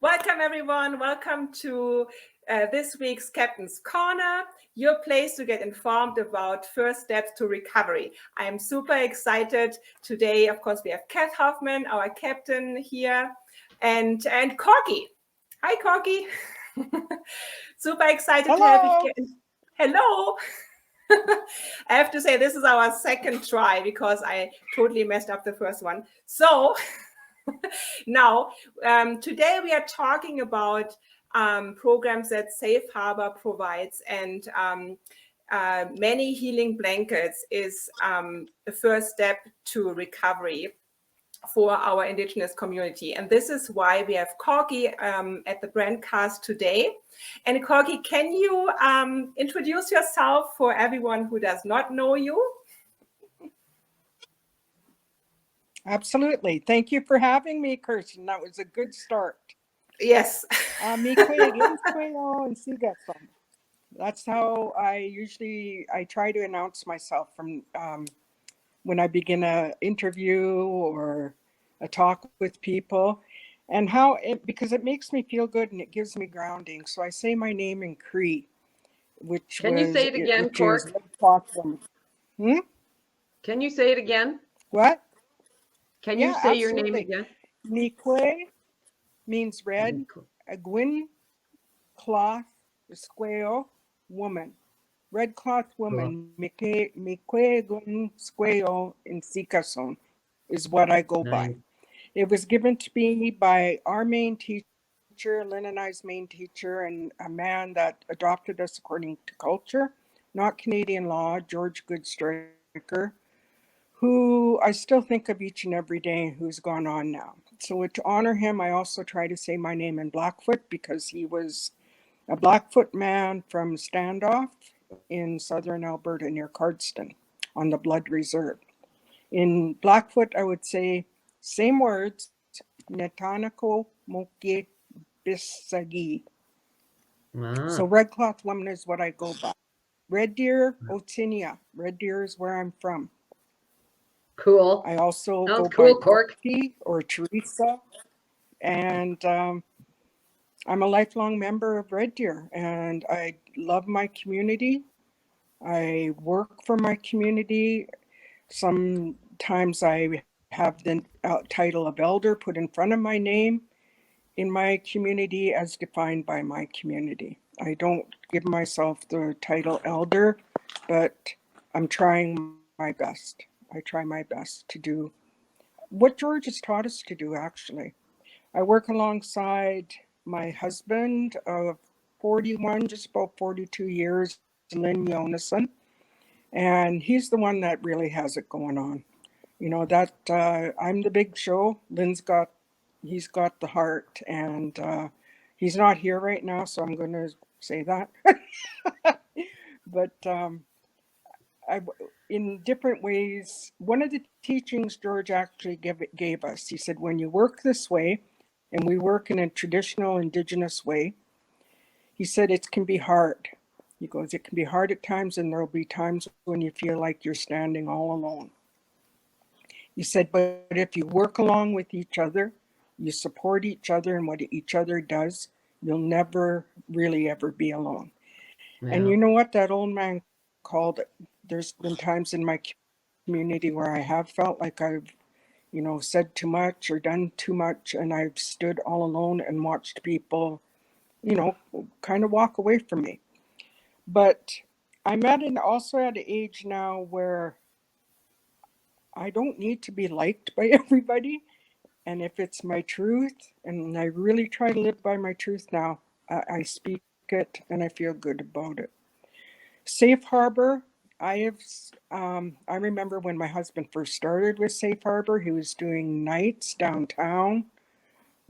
Welcome, everyone. Welcome to this week's Captain's Corner, your place to get informed about first steps to recovery. I am super excited. Today, of course, we have Kath Hoffman, our captain here, and Corky. Hi, Corky. Super excited to have you here. Hello. I have to say, this is our second try because I totally messed up the first one. So now, today we are talking about programs that Safe Harbor provides, and many healing blankets is the first step to recovery for our Indigenous community. And this is why we have Corky at the Brandcast today. And Corky, can you introduce yourself for everyone who does not know you? Absolutely. Thank you for having me, Kirsten. That was a good start. Yes. That's how I try to announce myself from when I begin an interview or a talk with people, and because it makes me feel good and it gives me grounding. So I say my name in Cree, which Can you say it again, Cork? Can you say it again? What? Can you say your name again? Nikwe means red. Agwin cloth, squeo, woman. Red cloth woman, Mikwe gun squeo in Sikason is what I go by. It was given to me by our main teacher, Lynn and I's main teacher, and a man that adopted us according to culture, not Canadian law, George Goodstriker, who I still think of each and every day, who's gone on now. So to honor him, I also try to say my name in Blackfoot because he was a Blackfoot man from Standoff in southern Alberta near Cardston on the Blood Reserve. In Blackfoot, I would say same words, Netanako Moke Bisagi. Wow. So red cloth woman is what I go by. Red Deer, Otinia. Red Deer is where I'm from. Cool. I also Sounds go cool, by Cork. Corky or Teresa. And I'm a lifelong member of Red Deer, and I love my community. I work for my community. Sometimes I have the title of elder put in front of my name in my community as defined by my community. I don't give myself the title elder, but I'm trying my best. I try my best to do what George has taught us to do, actually. I work alongside my husband of 41, just about 42 years, Lynn Jonason, and he's the one that really has it going on. You know, that I'm the big show. He's got the heart, and he's not here right now, so I'm going to say that. But in different ways, one of the teachings George actually gave us, he said, when you work this way, and we work in a traditional Indigenous way, he said it can be hard. He goes, it can be hard at times, and there'll be times when you feel like you're standing all alone. He said, but if you work along with each other, you support each other and what each other does, you'll never really ever be alone. Yeah. And you know what that old man called it? There's been times in my community where I have felt like I've, said too much or done too much, and I've stood all alone and watched people, kind of walk away from me. But I'm also at an age now where I don't need to be liked by everybody. And if it's my truth, and I really try to live by my truth now, I speak it and I feel good about it. Safe Harbour, I remember when my husband first started with Safe Harbour, he was doing nights downtown,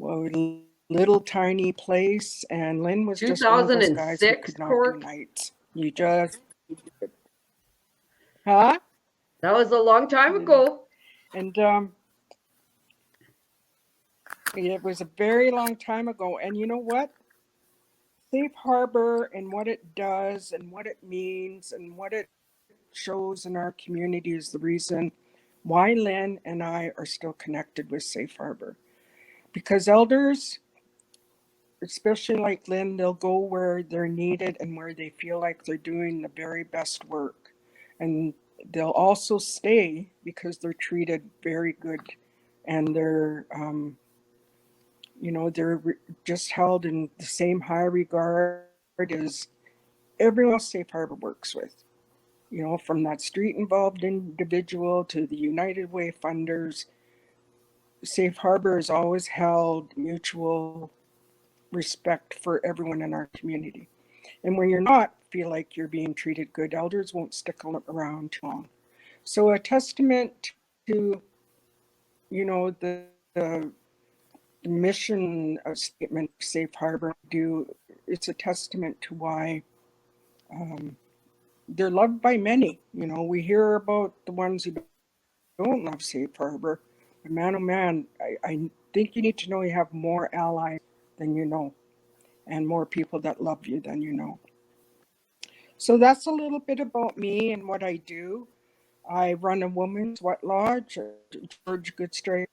little tiny place, and Lynn was just one of those guys who could not do nights. You just, huh? That was a long time ago. And it was a very long time ago. And you know what? Safe Harbour and what it does and what it means and what it shows in our community is the reason why Lynn and I are still connected with Safe Harbour. Because elders, especially like Lynn, they'll go where they're needed and where they feel like they're doing the very best work. And they'll also stay because they're treated very good, and they're, they're just held in the same high regard as everyone else Safe Harbor works with. From that street involved individual to the United Way funders, Safe Harbor has always held mutual respect for everyone in our community. And when you're not feel like you're being treated good, elders won't stick around too long. So a testament to, the mission statement of Safe Harbor it's a testament to why they're loved by many. We hear about the ones who don't love Safe Harbor, but man, oh man, I think you need to know you have more allies than you know, and more people that love you than you know. So that's a little bit about me and what I do. I run a women's sweat lodge. George Goodstrike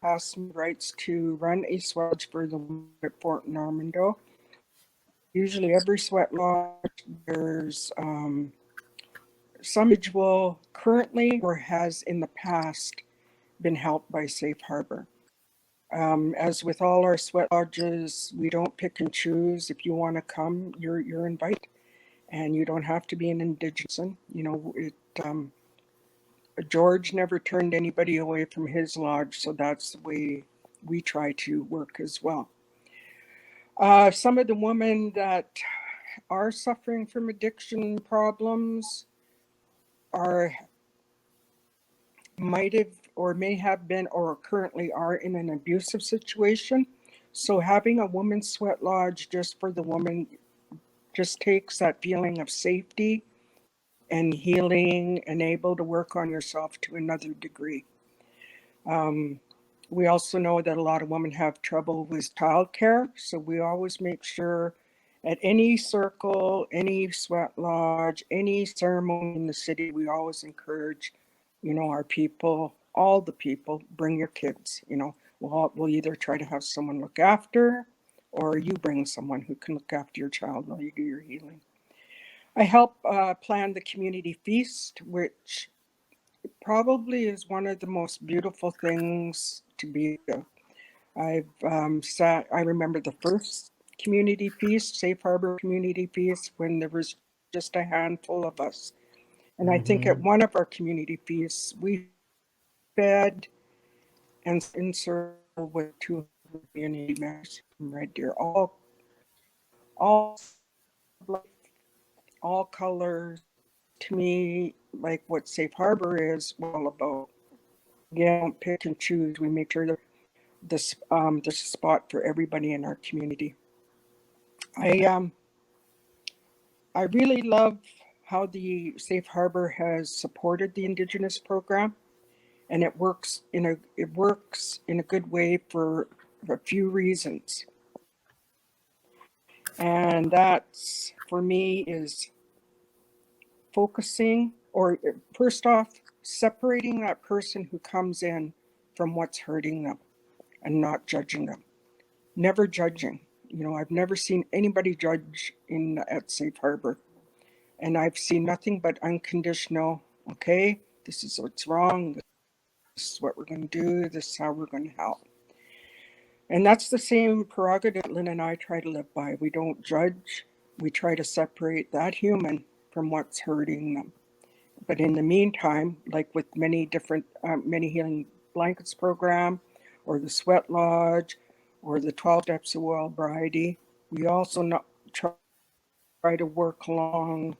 passed me rights to run a sweat lodge for the women at Fort Normando. Usually every sweat lodge, there's some individual currently or has in the past been helped by Safe Harbor. As with all our sweat lodges, we don't pick and choose. If you want to come, you're invited, and you don't have to be an Indigenous. George never turned anybody away from his lodge, so that's the way we try to work as well. Some of the women that are suffering from addiction problems might have or may have been or currently are in an abusive situation. So having a women's sweat lodge just for the woman just takes that feeling of safety and healing and able to work on yourself to another degree. We also know that a lot of women have trouble with childcare, so we always make sure at any circle, any sweat lodge, any ceremony in the city, we always encourage, our people, all the people, bring your kids. We'll either try to have someone look after, or you bring someone who can look after your child while you do your healing. I help plan the community feast, which probably is one of the most beautiful things to be. I remember the first community feast, Safe Harbor community feast, when there was just a handful of us. And I think at one of our community feasts, we fed and in circle with 200 community members from Red Deer, all, all colors. To me, like what Safe Harbor is all about. Again, don't pick and choose. We make sure that there's a spot for everybody in our community. I really love how the Safe Harbor has supported the Indigenous program, and it works in a good way for a few reasons. And that's for me is focusing, or first off, separating that person who comes in from what's hurting them and not judging them. Never judging. I've never seen anybody judge at Safe Harbor. And I've seen nothing but unconditional, okay, this is what's wrong, this is what we're going to do, this is how we're going to help. And that's the same prerogative Lynn and I try to live by. We don't judge. We try to separate that human from what's hurting them. But in the meantime, like with many Healing Blankets program, or the Sweat Lodge, or the 12 Steps of Wellbriety, we also try to work along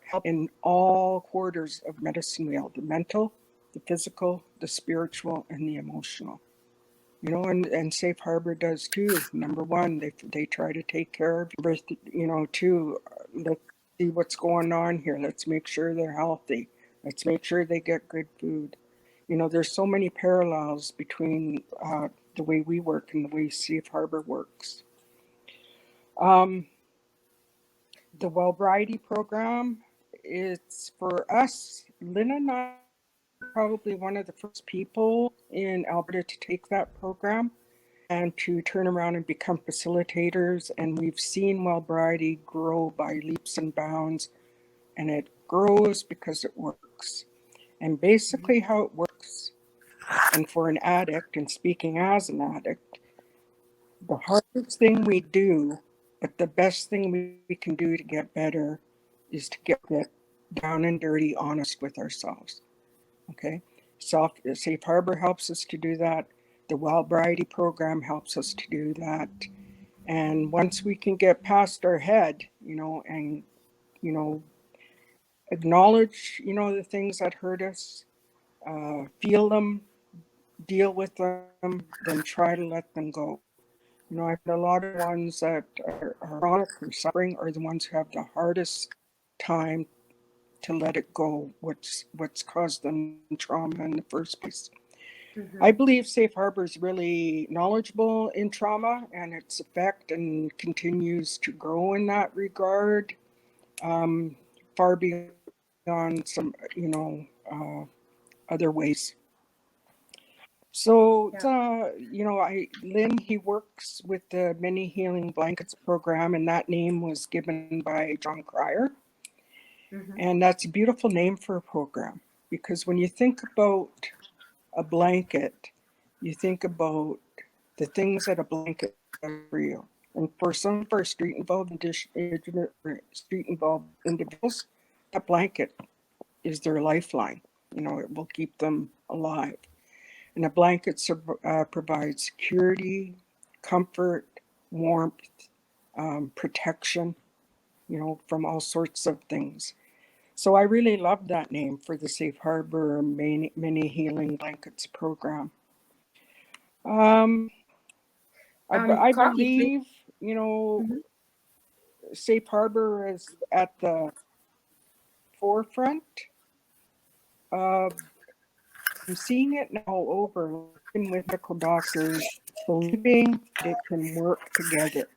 help in all quarters of medicine wheel: the mental, the physical, the spiritual, and the emotional. And Safe Harbor does too. Number one, they try to take care of you. Two, let's see what's going on here. Let's make sure they're healthy. Let's make sure they get good food. There's so many parallels between the way we work and the way Safe Harbor works. The Wellbriety program, it's for us, Lynn and I are probably one of the first people in Alberta to take that program. and to turn around and become facilitators. And we've seen Wellbriety grow by leaps and bounds, and it grows because it works. And basically how it works, and for an addict, and speaking as an addict, the hardest thing we do, but the best thing we can do to get better, is to get down and dirty honest with ourselves. Okay? Safe Harbour helps us to do that. The Wellbriety program helps us to do that. And once we can get past our head, and, acknowledge, the things that hurt us, feel them, deal with them, then try to let them go. I have a lot of ones that are chronic or suffering are the ones who have the hardest time to let it go, what's caused them trauma in the first place. I believe Safe Harbour is really knowledgeable in trauma and its effect, and continues to grow in that regard, far beyond some, other ways. So, Lynn, he works with the Many Healing Blankets program, and that name was given by John Cryer. And that's a beautiful name for a program, because when you think about a blanket, you think about the things that a blanket does for you. And for some of our street involved individuals, that blanket is their lifeline. It will keep them alive. And a blanket provides security, comfort, warmth, protection, from all sorts of things. So I really love that name for the Safe Harbour Many Healing Blankets program. I believe, Safe Harbour is at the forefront of, I'm seeing it now over, working with medical doctors, believing it can work together.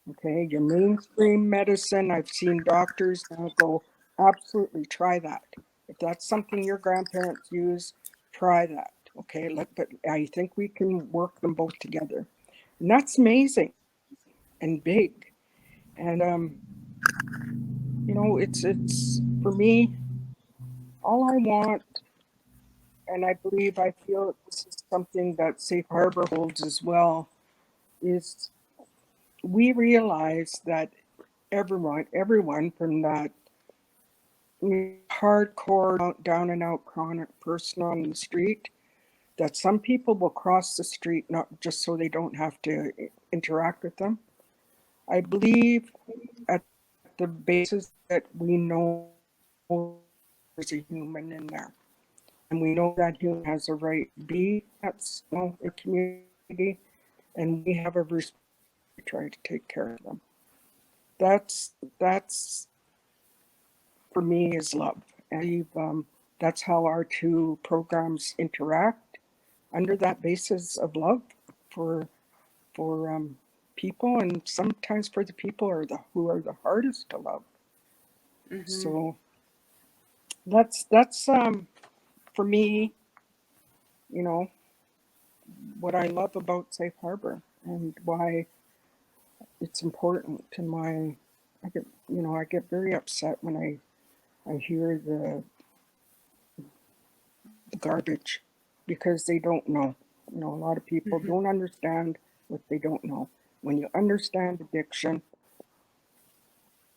Okay, your mainstream medicine, I've seen doctors now go, absolutely try that. If that's something your grandparents use, try that. Okay, but I think we can work them both together. And that's amazing and big. And it's for me, all I want, and I believe I feel this is something that Safe Harbour holds as well, is we realize that everyone from that hardcore down and out chronic person on the street, that some people will cross the street not just so they don't have to interact with them. I believe at the basis that we know there's a human in there, and we know that human has a right to be that's a community, and we have a responsibility to try to take care of them. That's for me is love. And that's how our two programs interact, under that basis of love for people, and sometimes for the people who are the hardest to love. So that's for me, what I love about Safe Harbour and why it's important. And I get very upset when I hear the garbage, because they don't know. A lot of people don't understand what they don't know. When you understand addiction,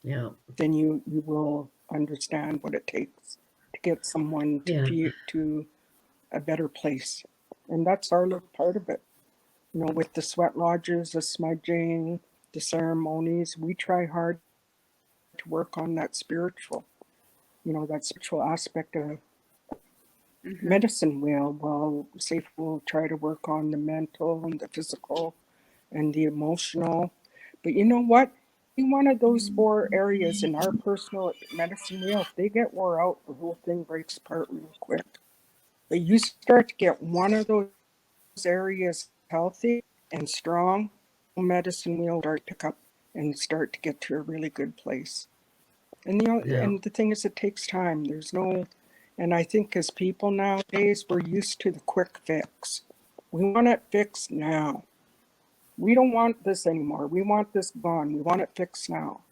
then you will understand what it takes to get someone to a better place. And that's our little part of it. With the sweat lodges, the smudging, the ceremonies, we try hard to work on that spiritual aspect of medicine. Well, Safe will try to work on the mental and the physical and the emotional. But you know what? One of those 4 areas in our personal medicine wheel, if they get wore out, the whole thing breaks apart real quick. But you start to get one of those areas healthy and strong, medicine wheel start to pick up and start to get to a really good place. And and the thing is, it takes time. And I think as people nowadays, we're used to the quick fix. We want it fixed now. we don't want this anymore. We want this gone. We want it fixed now.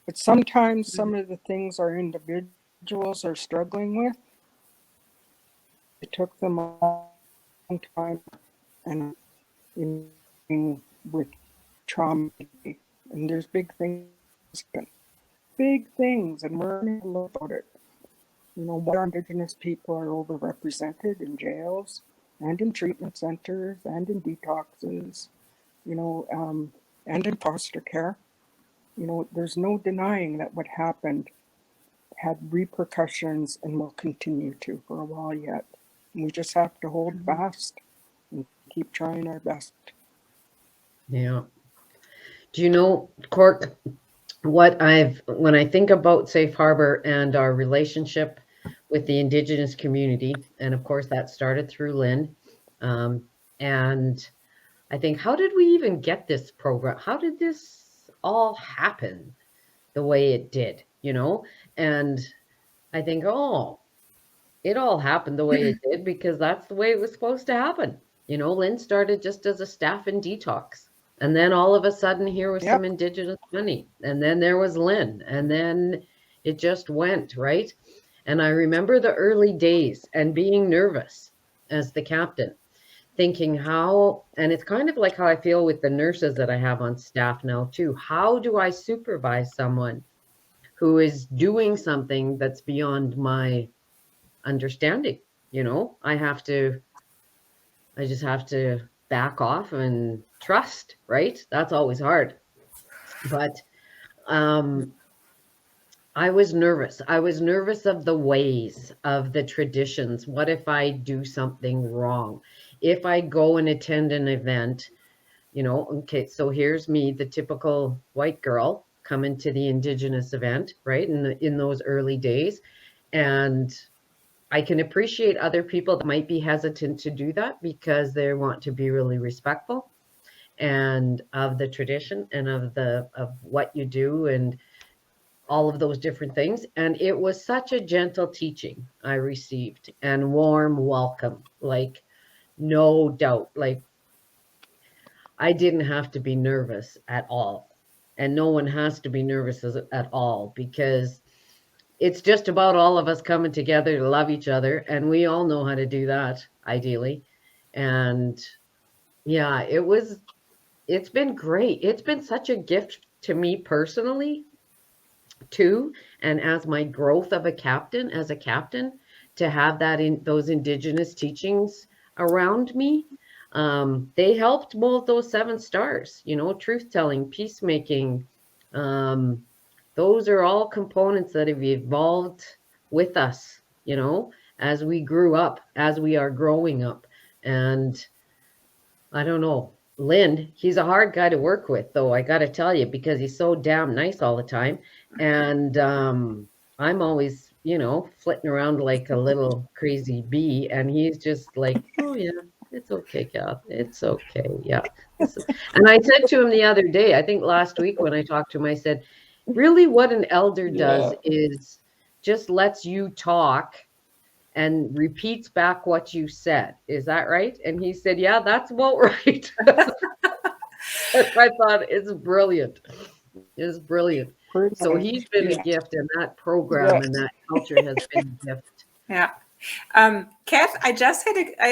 But sometimes some of the things our individuals are struggling with, it took them a long time and with trauma. And there's big things, and we're going to look about it. You know, more Indigenous people are overrepresented in jails and in treatment centers and in detoxes, you know, and in foster care. You know, there's no denying that what happened had repercussions and will continue to for a while yet. And we just have to hold fast and keep trying our best. Yeah. Do you know, Cork, when I think about Safe Harbour and our relationship with the Indigenous community, and of course that started through Lynn, and I think, how did we even get this program? How did this all happen the way it did, you know? And I think, oh, it all happened the way it did because that's the way it was supposed to happen. You know, Lynn started just as a staff in detox. And then all of a sudden here was some Indigenous money. And then there was Lynn. And then it just went, right? And I remember the early days and being nervous as the captain, thinking how, and it's kind of like how I feel with the nurses that I have on staff now too. How do I supervise someone who is doing something that's beyond my understanding? You know, I just have to back off and trust, right? That's always hard. But I was nervous. I was nervous of the ways, of the traditions. What if I do something wrong? If I go and attend an event, you know, okay, so here's me, the typical white girl coming to the Indigenous event, right? In those early days. And I can appreciate other people that might be hesitant to do that because they want to be really respectful and of the tradition and of what you do and all of those different things. And it was such a gentle teaching I received and warm welcome, like no doubt. Like I didn't have to be nervous at all. And no one has to be nervous at all because it's just about all of us coming together to love each other. And we all know how to do that, ideally. And yeah, it's been great. It's been such a gift to me personally, too. And as my growth of as a captain, to have that in those Indigenous teachings around me. They helped mold those 7 stars, you know, truth telling, peacemaking. Those are all components that have evolved with us, you know, as we grew up, as we are growing up. And I don't know, Lynn, he's a hard guy to work with, though, I got to tell you, because he's so damn nice all the time. And I'm always, you know, flitting around like a little crazy bee. And he's just like, oh, yeah, it's okay, Kath. It's okay. Yeah. And I said to him the other day, I think last week when I talked to him, I said, really what an elder does is just lets you talk and repeats back what you said. Is that right? And he said, yeah, that's about right. I thought it's brilliant. It's brilliant. So he's been a gift, and that program and that culture has been a gift. Yeah. Kath, I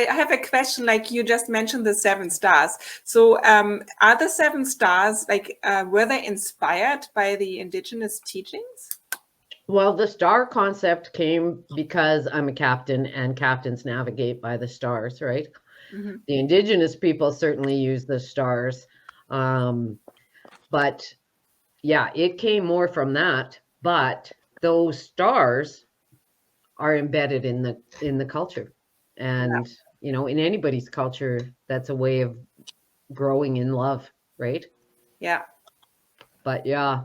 have a question. Like you just mentioned the 7 stars. So are the 7 stars, like, were they inspired by the Indigenous teachings? Well, the star concept came because I'm a captain and captains navigate by the stars, right? Mm-hmm. The Indigenous people certainly use the stars. But yeah, it came more from that. But those stars are embedded in the culture. And, you know, in anybody's culture, that's a way of growing in love, right? Yeah. But yeah,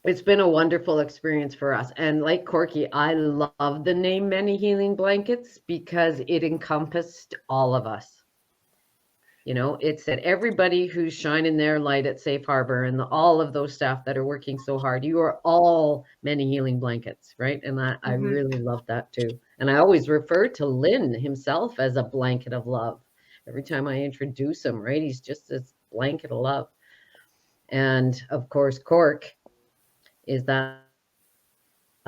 it's been a wonderful experience for us. And like Corky, I love the name Many Healing Blankets because it encompassed all of us. You know, it said everybody who's shining their light at Safe Harbour and all of those staff that are working so hard, you are all Many Healing Blankets, right? And I really love that too. And I always refer to Lynn himself as a blanket of love every time I introduce him, right? He's just this blanket of love. And of course, Cork is that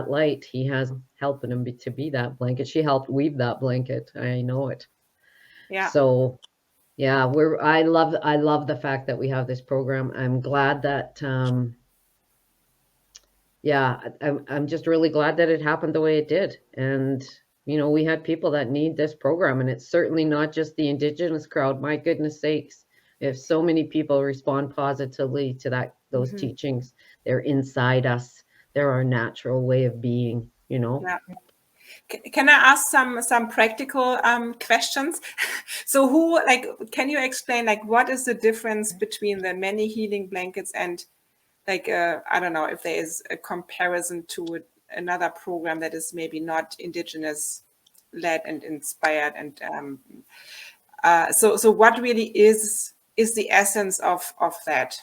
light. He has helping him to be that blanket. She helped weave that blanket. I know it. Yeah. So yeah, I love the fact that we have this program. I'm glad that I'm just really glad that it happened the way it did. And we had people that need this program, and it's certainly not just the Indigenous crowd. My goodness sakes, if so many people respond positively to those teachings, they're inside us. They're our natural way of being, Yeah. Can I ask some practical questions? So can you explain what is the difference between the many healing blankets and I don't know if there is a comparison to another program that is maybe not Indigenous led and inspired, and so what really is the essence of that?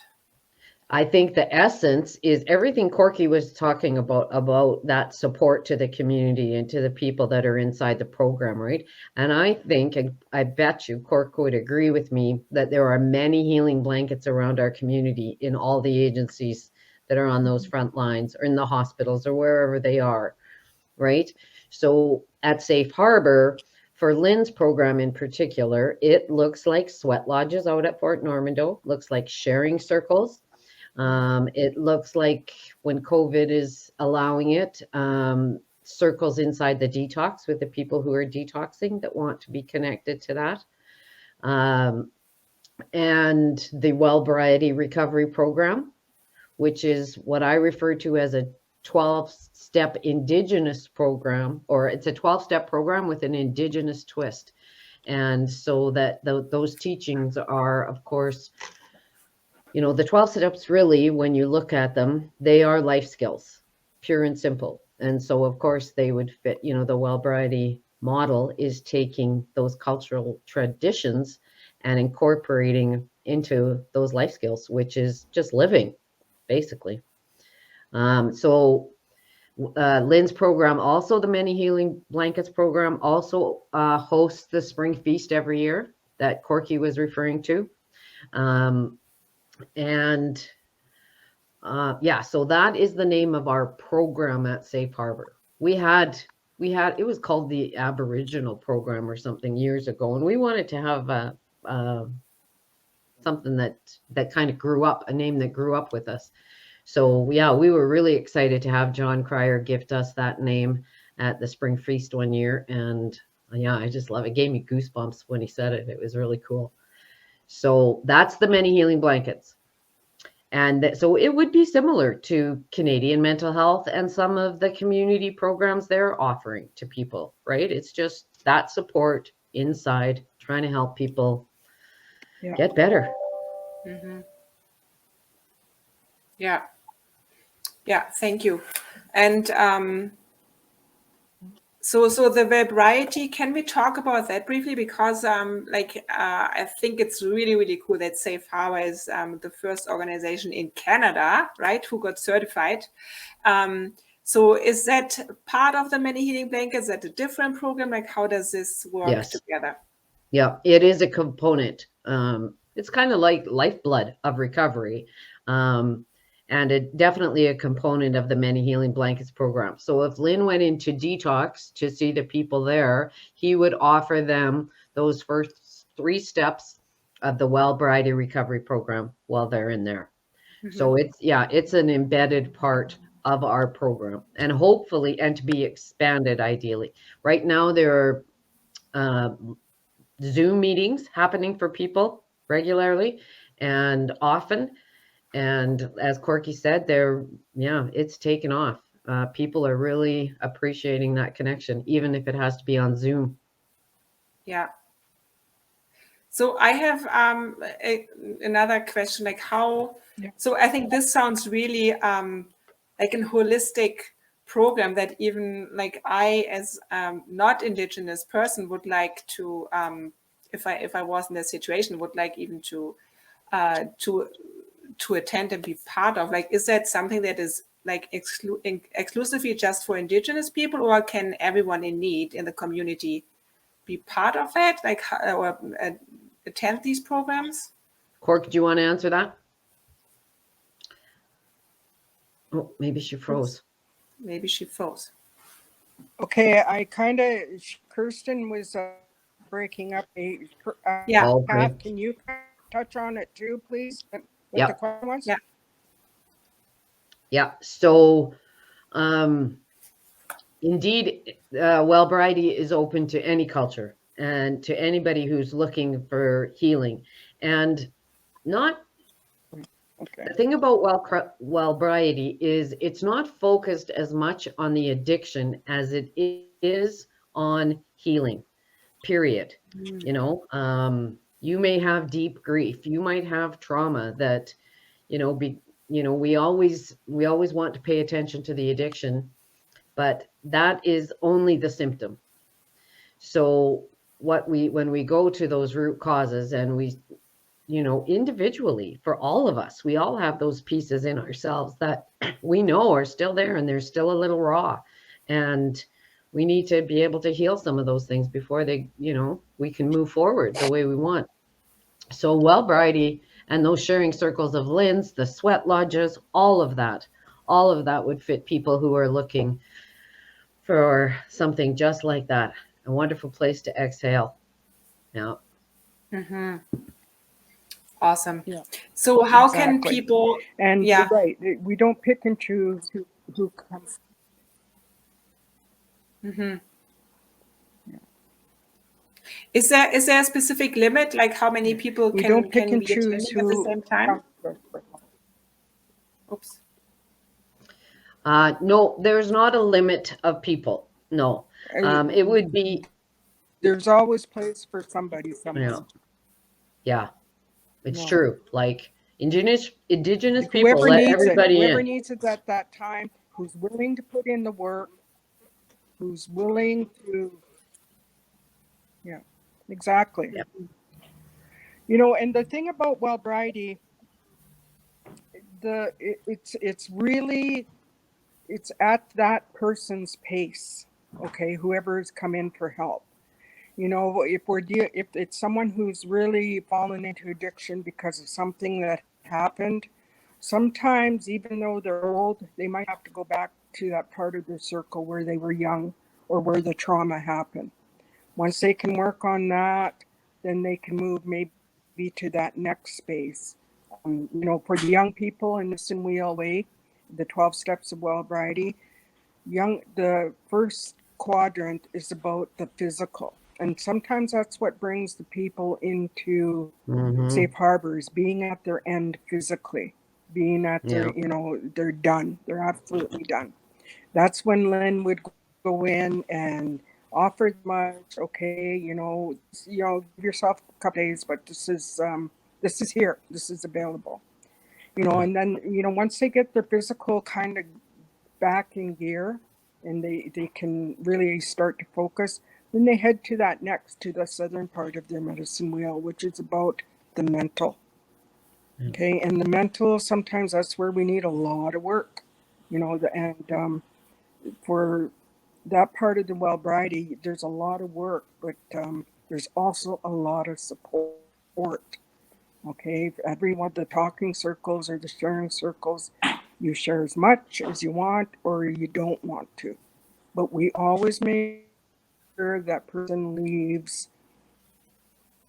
I think the essence is everything Corky was talking about that support to the community and to the people that are inside the program, right? And I think, I bet you Cork would agree with me that there are many healing blankets around our community in all the agencies that are on those front lines or in the hospitals or wherever they are, right? So at Safe Harbour, for Lynn's program in particular, it looks like sweat lodges out at Fort Normando, looks like sharing circles. It looks like when COVID is allowing it, circles inside the detox with the people who are detoxing that want to be connected to that. And the Wellbriety Recovery Program, which is what I refer to as a 12-step Indigenous program, or it's a 12-step program with an Indigenous twist. And so that those teachings are, of course, the 12 steps really, when you look at them, they are life skills, pure and simple. And so, of course, they would fit, the Wellbriety model is taking those cultural traditions and incorporating into those life skills, which is just living, basically. So Lynn's program, also the Many Healing Blankets program, also hosts the Spring Feast every year that Corky was referring to. So that is the name of our program at Safe Harbour. We had it was called the Aboriginal program or something years ago, and we wanted to have something that kind of grew up, a name that grew up with us. So yeah, we were really excited to have John Cryer gift us that name at the Spring Feast one year, and yeah, I just love it. It gave me goosebumps when he said it. It was really cool. So that's the Many Healing Blankets. And so it would be similar to Canadian mental health and some of the community programs they're offering to people, right? It's just that support inside, trying to help people get better. Mm-hmm. Yeah, thank you. And so the Wellbriety, can we talk about that briefly? Because I think it's really, really cool that Safe Harbour is the first organization in Canada, right, who got certified. So is that part of the Many Healing Blankets? Is that a different program? How does this work together? Yeah, it is a component. It's kind of like lifeblood of recovery. And it definitely a component of the Many Healing Blankets program. So if Lynn went into detox to see the people there, he would offer them those first 3 steps of the Wellbriety Recovery Program while they're in there. Mm-hmm. So it's an embedded part of our program, and hopefully, and to be expanded ideally. Right now, there are Zoom meetings happening for people regularly and often. And as Corky said, it's taken off. People are really appreciating that connection, even if it has to be on Zoom. Yeah. So I have another question, so I think this sounds really like a holistic program that even I, as not Indigenous person, would like to, if I was in that situation, would like even to attend and be part of. Is that something that is exclusively just for Indigenous people, or can everyone in need in the community be part of that? attend these programs? Cork, do you want to answer that? Oh, maybe she froze. Maybe she froze. Okay, I kind of, Kirsten was breaking up. Yeah. Oh, Pat, great. can you touch on it too, please? What Yep. the question was? Yeah. Yeah. So, indeed, Wellbriety is open to any culture and to anybody who's looking for healing. And not Okay. the thing about Wellbriety is it's not focused as much on the addiction as it is on healing, period. You know, you may have deep grief. You might have trauma that, we always want to pay attention to the addiction, but that is only the symptom. So when we go to those root causes and we, individually, for all of us, we all have those pieces in ourselves that we know are still there and they're still a little raw. And we need to be able to heal some of those things before we can move forward the way we want. So Wellbriety and those sharing circles of Lynn's, the sweat lodges, all of that would fit people who are looking for something just like that. A wonderful place to exhale. Yeah. Mm-hmm. Awesome. Yeah. So how Exactly. can people? And Yeah. you're right, we don't pick and choose who comes. Mm-hmm. Is there a specific limit, like how many people We can don't pick and be choose attending at the who same time? Oops. No, there's not a limit of people. No. It would be. There's always place for somebody somewhere. Yeah. It's No. true. Like indigenous people, Whoever let needs everybody whoever in. needs it at that time, who's willing to put in the work, who's willing to, yeah, exactly. Yep. And the thing about Wellbriety, it's really, it's at that person's pace. Okay, whoever's come in for help. If it's someone who's really fallen into addiction because of something that happened, sometimes even though they're old, they might have to go back to that part of their circle where they were young or where the trauma happened. Once they can work on that, then they can move maybe to that next space. For the young people in the Sinwheel Way, the 12 steps of Wellbriety, the first quadrant is about the physical. And sometimes that's what brings the people into safe harbors, being at their end physically, being at their, they're done. They're absolutely done. That's when Lynn would go in and offer much, okay, give yourself a couple days, but this is here. This is available. And then, once they get their physical kind of back in gear and they can really start to focus, then they head to the southern part of their medicine wheel, which is about the mental. Okay, and the mental, sometimes that's where we need a lot of work, for that part of the Wellbriety, there's a lot of work, but there's also a lot of support. Okay, every one of the talking circles or the sharing circles, you share as much as you want or you don't want to. But we always make sure that person leaves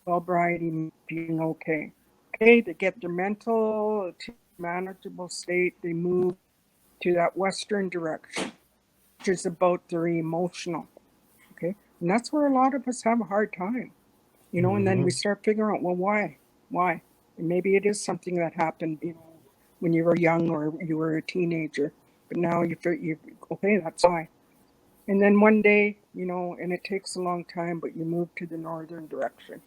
Wellbriety being okay. Okay, they get their mental to a manageable state, they move to that western direction, which is about their emotional. Okay, and that's where a lot of us have a hard time. And then we start figuring out, well, why? And maybe it is something that happened, when you were young or you were a teenager, but now you okay, that's why. And then one day, and it takes a long time, but you move to the northern direction,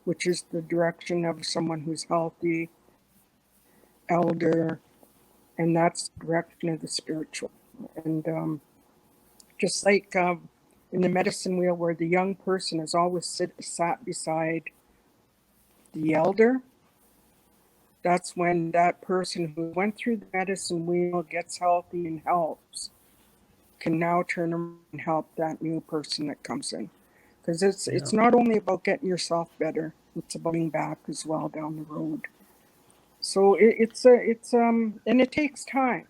which is the direction of someone who's healthy, elder, and that's the direction of the spiritual. And just like in the medicine wheel, where the young person is always sat beside the elder, that's when that person who went through the medicine wheel, gets healthy and helps, can now turn around and help that new person that comes in. Because it's not only about getting yourself better, it's about giving back as well down the road. So it's and it takes time,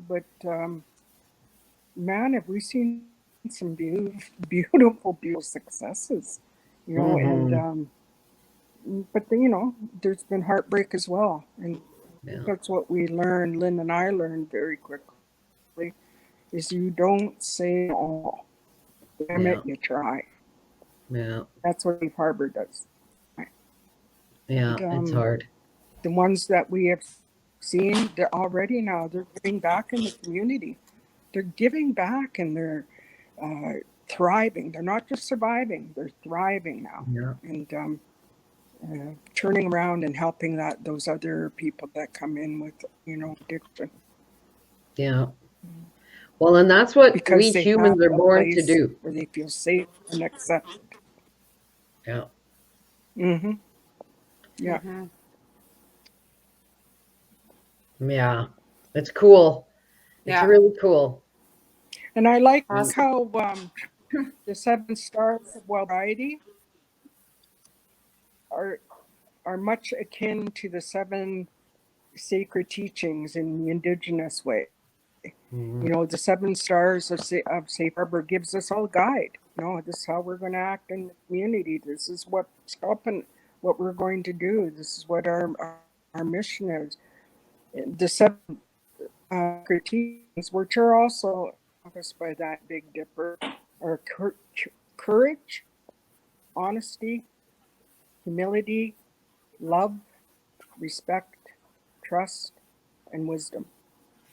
but man, have we seen some beautiful successes, you know, and but you know, there's been heartbreak as well, and that's what we learned. Lynn and I learned very quickly is you don't say all. Damn it, you try. Yeah. That's what Harbour does. Yeah, And, it's hard. The ones that we have seen, they're already now, they're giving back in the community. They're giving back and they're thriving. They're not just surviving, they're thriving now. Yeah. And turning around and helping those other people that come in with, you know, addiction. Yeah. Well, and that's what because we humans are born to do. Where they feel safe and accepted. Yeah. Mm-hmm. Yeah. Mm-hmm. Yeah. It's cool. It's really cool. And I like how the 7 stars of Wellbriety are much akin to the 7 sacred teachings in the Indigenous way. You know, the 7 stars of Safe Harbor gives us all a guide. You know, this is how we're going to act in the community. This is what's helping, what we're going to do. This is what our mission is. The 7 teachings, which are also encompassed by that Big Dipper, are courage, honesty, humility, love, respect, trust, and wisdom.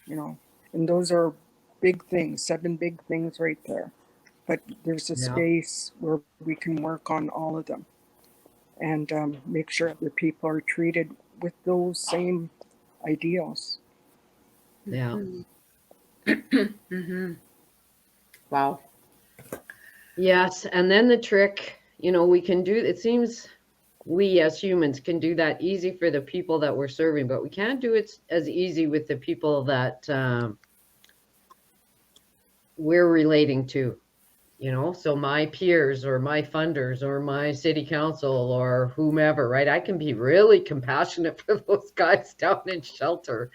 You know, and those are big things, 7 big things right there. But there's a space where we can work on all of them and make sure that people are treated with those same ideals. Yeah. Mm-hmm. Wow. Yes. And then the trick, you know, we can do, it seems we as humans can do that easy for the people that we're serving, but we can't do it as easy with the people that we're relating to, you know, so my peers or my funders or my city council or whomever, right? I can be really compassionate for those guys down in shelter.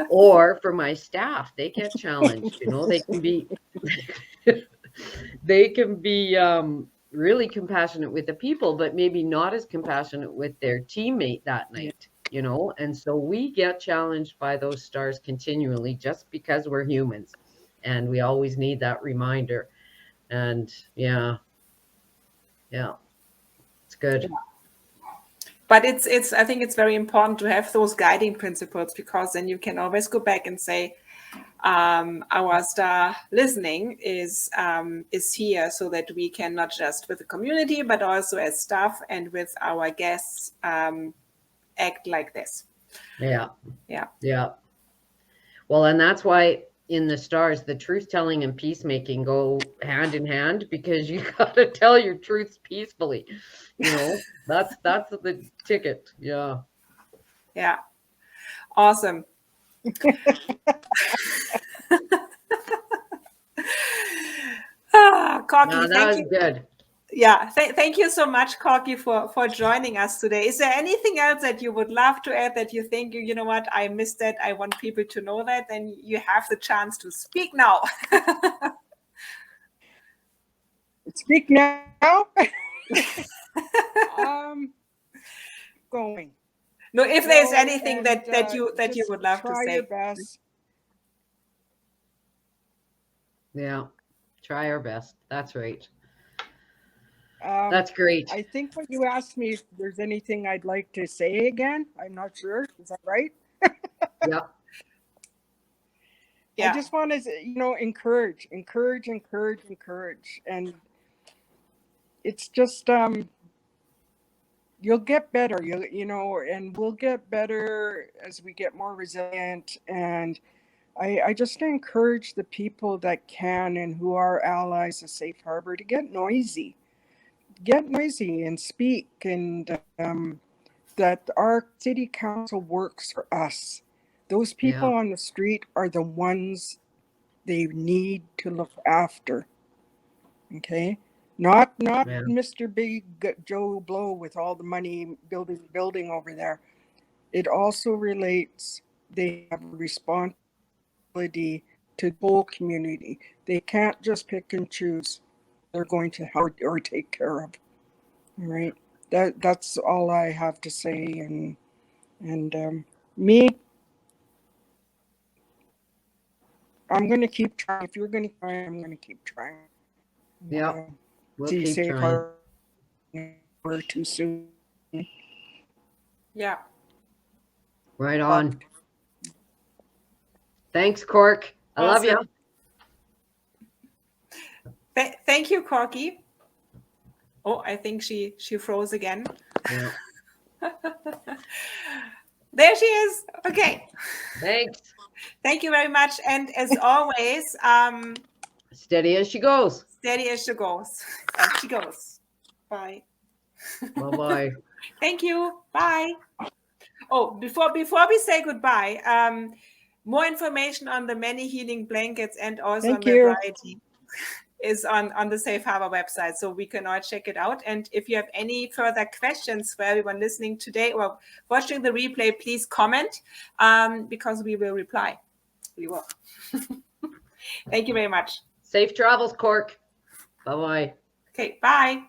Or for my staff, they get challenged, you know, they can be really compassionate with the people, but maybe not as compassionate with their teammate that night, you know? And so we get challenged by those stars continually just because we're humans and we always need that reminder. And yeah, it's good. But it's I think it's very important to have those guiding principles, because then you can always go back and say, our star listening is here so that we can not just with the community, but also as staff and with our guests act like this. Yeah. Yeah. Yeah. Well, and that's why in the stars, the truth telling and peacemaking go hand in hand, because you got to tell your truths peacefully. You know, that's the ticket. Yeah. Yeah. Awesome. Corky, No, that was good. Yeah, thank you so much, Corky, for joining us today. Is there anything else that you would love to add that you think, you know what, I missed that, I want people to know that? Then you have the chance to speak now. Speak now. Going. No, if there's anything that you would love to say. Try your best. Yeah, try our best. That's right. That's great. I think when you asked me if there's anything I'd like to say again, I'm not sure. Is that right? Yeah. I just want to, you know, encourage. And it's just, you'll get better, you know, and we'll get better as we get more resilient. And I just encourage the people that can and who are allies of Safe Harbor to get noisy and speak, and that our city council works for us. Those people on the street are the ones they need to look after. Okay? Not Yeah. Mr. Big Joe Blow with all the money building the building over there. It also relates, they have a responsibility to the whole community. They can't just pick and choose they're going to help or take care of. All right. That's all I have to say. And me, I'm going to keep trying. If you're going to try, I'm going to keep trying. Yeah. We'll See, keep safe trying. harbor too soon. Yeah. Right on. Thanks, Cork. I love you. Awesome. Thank you, Corky. Oh, I think she froze again. Yeah. There she is. Okay. Thanks. Thank you very much. And as always, Steady as she goes. steady as she goes. As she goes. Bye. Bye-bye. Thank you. Bye. Oh, before we say goodbye, more information on the many healing blankets and also Thank on you. Wellbriety is on the Safe Harbor website, so we can all check it out. And if you have any further questions for everyone listening today or watching the replay, please comment because we will reply. We will. Thank you very much. Safe travels, Cork. Bye-bye. Okay, bye.